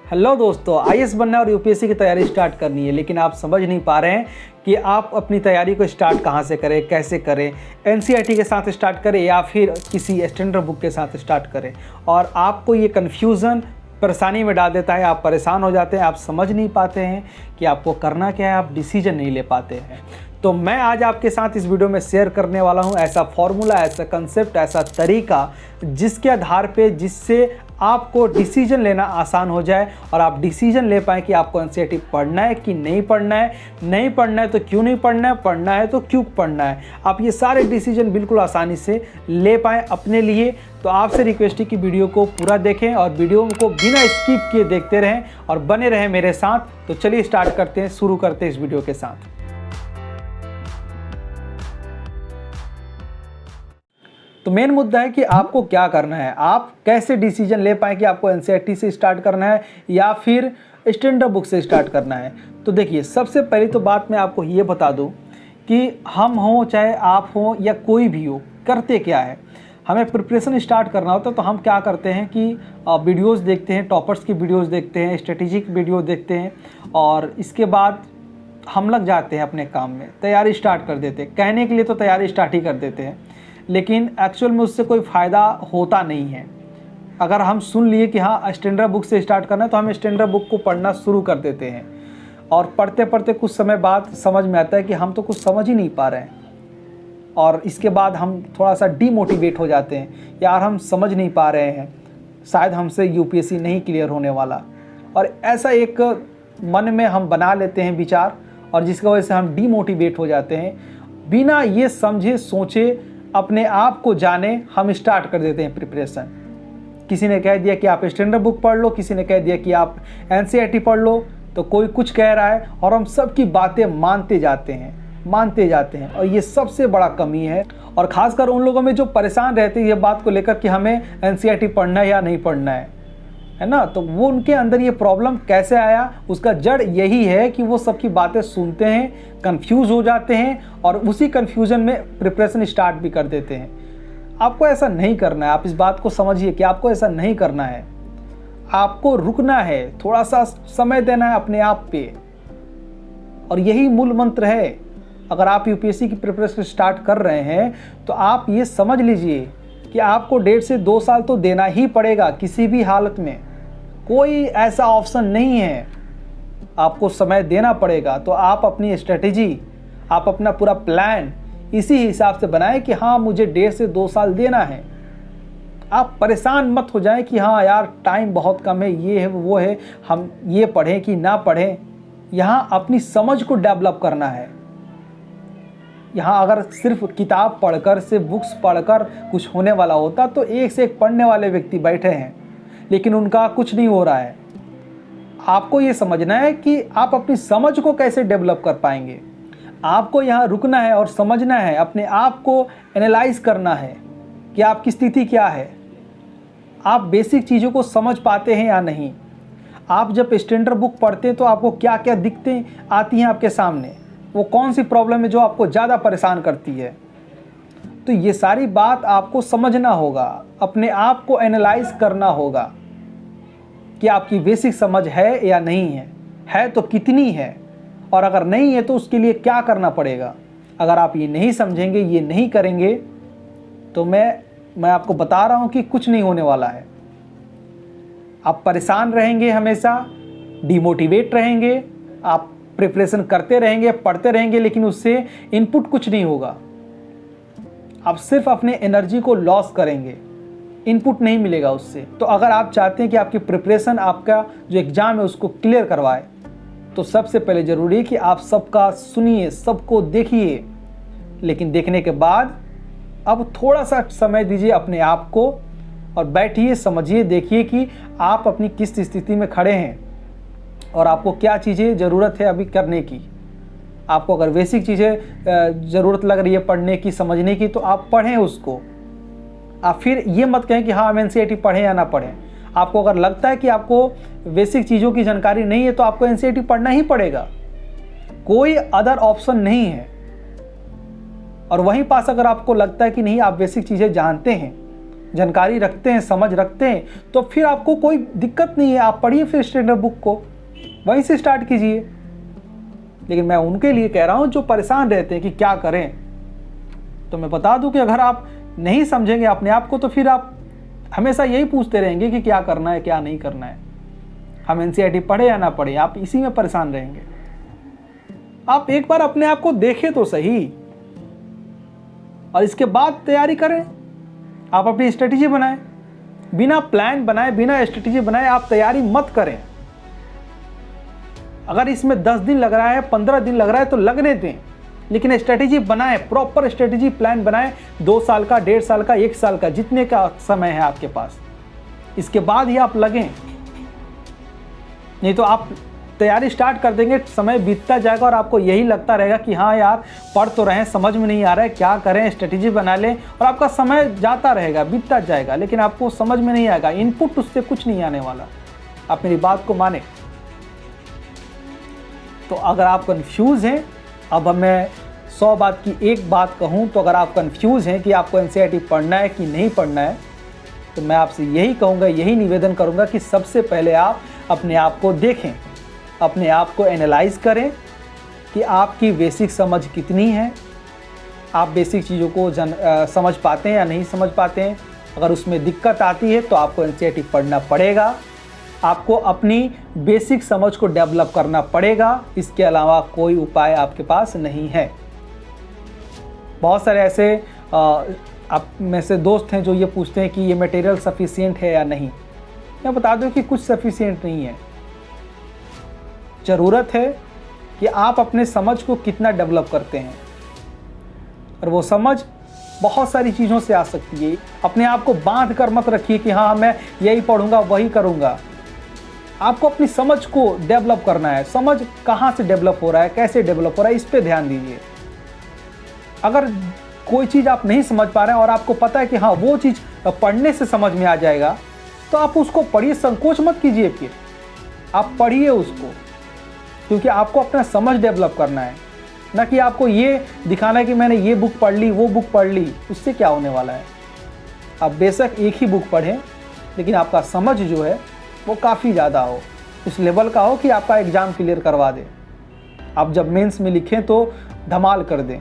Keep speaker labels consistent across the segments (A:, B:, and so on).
A: Hello दोस्तों, IAS बनना और यूपीएससी की तैयारी स्टार्ट करनी है, लेकिन आप समझ नहीं पा रहे हैं कि आप अपनी तैयारी को स्टार्ट कहाँ से करें, कैसे करें। एनसीईआरटी के साथ स्टार्ट करें या फिर किसी स्टैंडर्ड बुक के साथ स्टार्ट करें। और आपको ये कन्फ्यूज़न परेशानी में डाल देता है, आप परेशान हो जाते हैं, आप समझ नहीं पाते हैं कि आपको करना क्या है, आप डिसीजन नहीं ले पाते हैं। तो मैं आज आपके साथ इस वीडियो में शेयर करने वाला हूं ऐसा फॉर्मूला, ऐसा कंसेप्ट, ऐसा तरीका जिसके आधार पे जिससे आपको डिसीजन लेना आसान हो जाए और आप डिसीजन ले पाएँ कि आपको एनसीईआरटी पढ़ना है कि नहीं पढ़ना है, नहीं पढ़ना है तो क्यों नहीं पढ़ना है, पढ़ना है तो क्यों पढ़ना है। आप ये सारे डिसीजन बिल्कुल आसानी से ले पाएँ अपने लिए। तो आपसे रिक्वेस्ट है कि वीडियो को पूरा देखें और वीडियो को बिना स्किप किए देखते रहें और बने रहें मेरे साथ। तो चलिए स्टार्ट करते हैं, शुरू करते हैं इस वीडियो के साथ। तो मेन मुद्दा है कि आपको क्या करना है, आप कैसे डिसीजन ले पाएँ कि आपको एनसीईआरटी से स्टार्ट करना है या फिर स्टैंडर्ड बुक से स्टार्ट करना है। तो देखिए, सबसे पहली तो बात मैं आपको ये बता दूं कि हम हों चाहे आप हों या कोई भी हो, करते क्या है। हमें प्रिपरेशन स्टार्ट करना होता है तो हम क्या करते हैं कि वीडियोज़ देखते हैं, टॉपर्स की वीडियोज़ देखते हैं, स्ट्रेटेजिक वीडियो देखते हैं और इसके बाद हम लग जाते हैं अपने काम में, तैयारी स्टार्ट कर देते हैं। कहने के लिए तो तैयारी स्टार्ट ही कर देते हैं, लेकिन एक्चुअल में उससे कोई फ़ायदा होता नहीं है। अगर हम सुन लिए कि हाँ स्टैंडर्ड बुक से स्टार्ट करना है तो हम स्टैंडर्ड बुक को पढ़ना शुरू कर देते हैं और पढ़ते पढ़ते कुछ समय बाद समझ में आता है कि हम तो कुछ समझ ही नहीं पा रहे हैं और इसके बाद हम थोड़ा सा डीमोटिवेट हो जाते हैं, यार हम समझ नहीं पा रहे हैं, शायद हमसे यूपीएससी नहीं क्लियर होने वाला। और ऐसा एक मन में हम बना लेते हैं विचार और जिसकी वजह से हम डीमोटिवेट हो जाते हैं। बिना ये समझे सोचे अपने आप को जाने हम स्टार्ट कर देते हैं प्रिपरेशन। किसी ने कह दिया कि आप स्टैंडर्ड बुक पढ़ लो, किसी ने कह दिया कि आप एनसीईआरटी पढ़ लो, तो कोई कुछ कह रहा है और हम सबकी बातें मानते जाते हैं और ये सबसे बड़ा कमी है। और ख़ासकर उन लोगों में जो परेशान रहते हैं ये बात को लेकर कि हमें एनसीईआरटी पढ़ना है या नहीं पढ़ना है ना। तो वो उनके अंदर ये प्रॉब्लम कैसे आया, उसका जड़ यही है कि वो सबकी बातें सुनते हैं, कंफ्यूज हो जाते हैं और उसी कंफ्यूजन में प्रिपरेशन स्टार्ट भी कर देते हैं। आपको ऐसा नहीं करना है, आप इस बात को समझिए कि आपको ऐसा नहीं करना है। आपको रुकना है, थोड़ा सा समय देना है अपने आप पे और यही मूल मंत्र है। अगर आप यूपीएससी की प्रिपरेशन स्टार्ट कर रहे हैं तो आप ये समझ लीजिए कि आपको 1.5 से 2 साल तो देना ही पड़ेगा किसी भी हालत में, कोई ऐसा ऑप्शन नहीं है, आपको समय देना पड़ेगा। तो आप अपनी स्ट्रेटेजी, आप अपना पूरा प्लान इसी हिसाब से बनाएं कि हाँ मुझे 1.5 से 2 साल देना है। आप परेशान मत हो जाएं कि हाँ यार टाइम बहुत कम है, ये है वो है, हम ये पढ़ें कि ना पढ़ें। यहाँ अपनी समझ को डेवलप करना है। यहाँ अगर सिर्फ किताब पढ़कर, सिर्फ बुक्स पढ़कर कुछ होने वाला होता तो एक से एक पढ़ने वाले व्यक्ति बैठे हैं, लेकिन उनका कुछ नहीं हो रहा है। आपको ये समझना है कि आप अपनी समझ को कैसे डेवलप कर पाएंगे। आपको यहाँ रुकना है और समझना है, अपने आप को एनालाइज करना है कि आपकी स्थिति क्या है, आप बेसिक चीज़ों को समझ पाते हैं या नहीं। आप जब स्टैंडर्ड बुक पढ़ते हैं तो आपको क्या क्या दिक्कतें आती हैं आपके सामने, वो कौन सी प्रॉब्लम है जो आपको ज़्यादा परेशान करती है। तो ये सारी बात आपको समझना होगा, अपने आप को एनालाइज करना होगा कि आपकी बेसिक समझ है या नहीं है तो कितनी है, और अगर नहीं है तो उसके लिए क्या करना पड़ेगा। अगर आप ये नहीं समझेंगे, ये नहीं करेंगे तो मैं आपको बता रहा हूँ कि कुछ नहीं होने वाला है। आप परेशान रहेंगे, हमेशा डिमोटिवेट रहेंगे, आप प्रिपरेशन करते रहेंगे, पढ़ते रहेंगे, लेकिन उससे इनपुट कुछ नहीं होगा। आप सिर्फ अपने एनर्जी को लॉस करेंगे, इनपुट नहीं मिलेगा उससे। तो अगर आप चाहते हैं कि आपकी प्रिपरेशन, आपका जो एग्ज़ाम है उसको क्लियर करवाए, तो सबसे पहले ज़रूरी है कि आप सबका सुनिए, सबको देखिए, लेकिन देखने के बाद अब थोड़ा सा समय दीजिए अपने आप को और बैठिए, समझिए, देखिए कि आप अपनी किस स्थिति में खड़े हैं और आपको क्या चीज़ें ज़रूरत है अभी करने की। आपको अगर बेसिक चीज़ें ज़रूरत लग रही है पढ़ने की, समझने की, तो आप पढ़ें उसको। आप फिर ये मत कहें कि हाँ हम एनसीईआरटी पढ़ें या ना पढ़ें। आपको अगर लगता है कि आपको बेसिक चीज़ों की जानकारी नहीं है तो आपको एनसीईआरटी पढ़ना ही पड़ेगा, कोई अदर ऑप्शन नहीं है। और वहीं पास अगर आपको लगता है कि नहीं आप बेसिक चीज़ें जानते हैं, जानकारी रखते हैं, समझ रखते हैं, तो फिर आपको कोई दिक्कत नहीं है। आप पढ़िए फिर स्टैंडर्ड बुक को, वहीं से स्टार्ट कीजिए। लेकिन मैं उनके लिए कह रहा हूँ जो परेशान रहते हैं कि क्या करें। तो मैं बता दूं कि अगर आप नहीं समझेंगे अपने आप को तो फिर आप हमेशा यही पूछते रहेंगे कि क्या करना है, क्या नहीं करना है। हम एनसीईआरटी पढ़े या ना पढ़े, आप इसी में परेशान रहेंगे। आप एक बार अपने आप को देखें तो सही, और इसके बाद तैयारी करें। आप अपनी स्ट्रेटेजी बनाएं, बिना प्लान बनाए, बिना स्ट्रेटेजी बनाए आप तैयारी मत करें। अगर इसमें 10 दिन लग रहा है, 15 दिन लग रहा है तो लगने दें, लेकिन स्ट्रेटेजी बनाएं, प्रॉपर स्ट्रेटेजी प्लान बनाएं। 2 साल का, 1.5 साल का, 1 साल का, जितने का समय है आपके पास, इसके बाद ही आप लगें। नहीं तो आप तैयारी स्टार्ट कर देंगे, समय बीतता जाएगा और आपको यही लगता रहेगा कि हाँ यार पढ़ तो रहे हैं, समझ में नहीं आ रहा है, क्या करें, स्ट्रेटेजी बना लें, और आपका समय जाता रहेगा, बीतता जाएगा, लेकिन आपको समझ में नहीं आएगा, इनपुट उससे कुछ नहीं आने वाला। आप मेरी बात को माने। तो अगर आप कंफ्यूज हैं, अब मैं 100 बात की एक बात कहूँ तो अगर आप कंफ्यूज हैं कि आपको एनसीईआरटी पढ़ना है कि नहीं पढ़ना है, तो मैं आपसे यही कहूँगा, यही निवेदन करूँगा कि सबसे पहले आप अपने आप को देखें, अपने आप को एनालाइज करें कि आपकी बेसिक समझ कितनी है, आप बेसिक चीज़ों को समझ पाते हैं या नहीं समझ पाते हैं। अगर उसमें दिक्कत आती है तो आपको एनसीईआरटी पढ़ना पड़ेगा, आपको अपनी बेसिक समझ को डेवलप करना पड़ेगा। इसके अलावा कोई उपाय आपके पास नहीं है। बहुत सारे ऐसे आप में से दोस्त हैं जो ये पूछते हैं कि ये मटेरियल सफिशिएंट है या नहीं। मैं बता दूं कि कुछ सफिशिएंट नहीं है। ज़रूरत है कि आप अपने समझ को कितना डेवलप करते हैं, और वो समझ बहुत सारी चीज़ों से आ सकती है। अपने आप को बांध कर मत रखिए कि हाँ मैं यही पढ़ूंगा, वही करूंगा। आपको अपनी समझ को डेवलप करना है। समझ कहाँ से डेवलप हो रहा है, कैसे डेवलप हो रहा है, इस पे ध्यान दीजिए। अगर कोई चीज़ आप नहीं समझ पा रहे हैं और आपको पता है कि हाँ वो चीज़ पढ़ने से समझ में आ जाएगा, तो आप उसको पढ़िए, संकोच मत कीजिए, फिर आप पढ़िए उसको, क्योंकि आपको अपना समझ डेवलप करना है, ना कि आपको ये दिखाना है कि मैंने ये बुक पढ़ ली, वो बुक पढ़ ली। उससे क्या होने वाला है? आप बेशक एक ही बुक पढ़ें, लेकिन आपका समझ जो है वो काफ़ी ज़्यादा हो, इस लेवल का हो कि आपका एग्ज़ाम क्लियर करवा दे। आप जब मेंस में लिखें तो धमाल कर दें।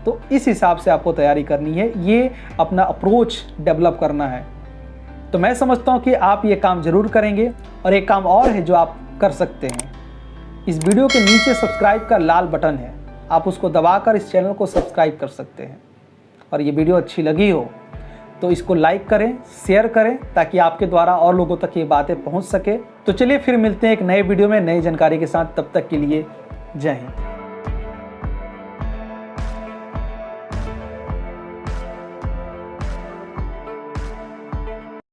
A: तो इस हिसाब से आपको तैयारी करनी है, ये अपना अप्रोच डेवलप करना है। तो मैं समझता हूँ कि आप ये काम ज़रूर करेंगे। और एक काम और है जो आप कर सकते हैं, इस वीडियो के नीचे सब्सक्राइब का लाल बटन है, आप उसको दबाकर इस चैनल को सब्सक्राइब कर सकते हैं। और ये वीडियो अच्छी लगी हो तो इसको लाइक करें, शेयर करें, ताकि आपके द्वारा और लोगों तक ये बातें पहुंच सके। तो चलिए फिर मिलते हैं एक नए वीडियो में नई जानकारी के साथ। तब तक के लिए जय हिंद।